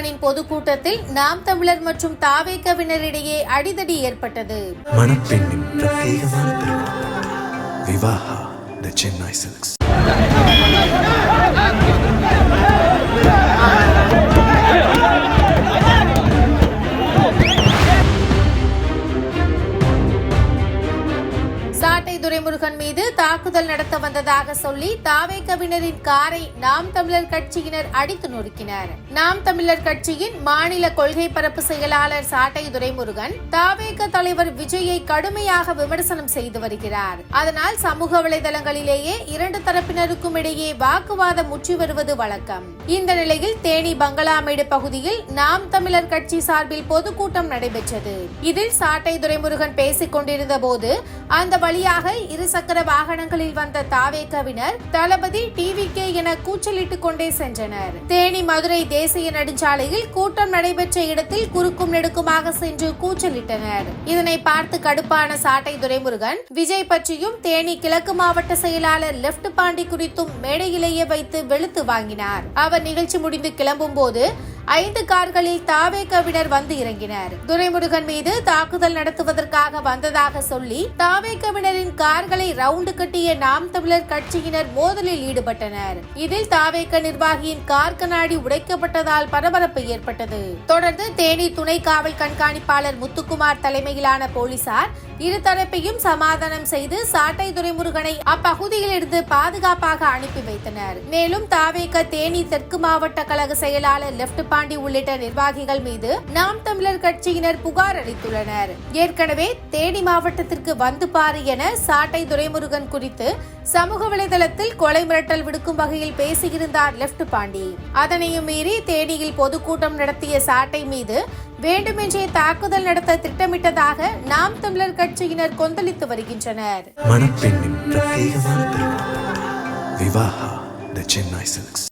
துரைமுருகனின் பொதுக்கூட்டத்தில் நாம் தமிழர் மற்றும் தாவேகவினரிடையே அடிதடி ஏற்பட்டது. மணப்பெண்ணின் பிரத்யேகமான திருமணம் விவாஹா தி சென்னை சில்க்ஸ். சாட்டை துரைமுருகன் மீது தாக்குதல் நடத்த வந்ததாக சொல்லி தாவேகவினரின் காரை நாம் தமிழர் கட்சியினர் அடித்து நொறுக்கினர். நாம் தமிழர் கட்சியின் மாநில கொள்கை பரப்பு செயலாளர் சாட்டை துரைமுருகன் தாவேக தலைவர் விஜயை கடுமையாக விமர்சனம் செய்து வருகிறார். அதனால் சமூக வலைதளங்களிலேயே இரண்டு தரப்பினருக்கும் இடையே வாக்குவாதம் முற்றி வருவது வழக்கம். இந்த நிலையில் தேனி பங்களாமேடு பகுதியில் நாம் தமிழர் கட்சி சார்பில் பொதுக்கூட்டம் நடைபெற்றது. இதில் சாட்டை துரைமுருகன் பேசிக் கொண்டிருந்த போது அந்த வழியாக இருசக்கர வாகனங்களில் வந்த தாவேகவினர் தளபதி டிவிகே என கூச்சலிட்டுக் கொண்டே சென்றனர். தேனி மதுரை தேசிய நெடுஞ்சாலையில் கூட்டம் நடைபெற்ற இடத்தில் குறுக்கும் நெடுக்குமாக சென்று கூச்சலிட்டனர். இதனை பார்த்து கடுப்பான சாட்டை துரைமுருகன் விஜய் பற்றியும் தேனி கிழக்கு மாவட்ட செயலாளர் லெப்ட் பாண்டி குறித்தும் மேடையிலேயே வைத்து வெளுத்து வாங்கினார். அவர் நிகழ்ச்சி முடிந்து கிளம்பும் போது 5 கார்களில் தாவேகவினர் வந்து இறங்கினர். துரைமுருகன் மீது தாக்குதல் நடத்துவதற்காக வந்ததாக சொல்லி தாவேகவினரின் கார்களை ரவுண்டு கட்டிய நாம் தமிழர் கட்சியினர் மோதலில் ஈடுபட்டனர். இதில் தாவேக நிர்வாகியின் கார் கண்ணாடி உடைக்கப்பட்டதால் பரபரப்பு ஏற்பட்டது. தொடர்ந்து தேனி துணை காவல் கண்காணிப்பாளர் முத்துக்குமார் தலைமையிலான போலீசார் இருதரப்பையும் சமாதானம் செய்து சாட்டை துரைமுருகனை அப்பகுதியில் இருந்து பாதுகாப்பாக அனுப்பி வைத்தனர். மேலும் தாவேக தேனி தெற்கு மாவட்ட கழக செயலாளர் லெப்ட் பாண்டி உள்ளிட்ட நிர்வாகிகள் மீது நாம் தமிழர் கட்சியினர் புகார் அளித்துள்ளனர். ஏற்கனவே தேனி மாவட்டத்திற்கு வந்து பாரு என சாட்டை துரைமுருகன் குறித்து சமூக வலைதளத்தில் கொலை மிரட்டல் விடுக்கும் வகையில் பேசியிருந்தார் லெப்ட் பாண்டி. அதனையும் மீறி தேனியில் பொதுக்கூட்டம் நடத்திய சாட்டை மீது வேண்டுமென்றே தாக்குதல் நடத்த திட்டமிட்டதாக நாம் தமிழர் கட்சியினர் கொந்தளித்து வருகின்றனர். மணப்பெண்ணின் பிரத்யேகமான திருமணம் விவாஹா தி சென்னை சில்க்ஸ்.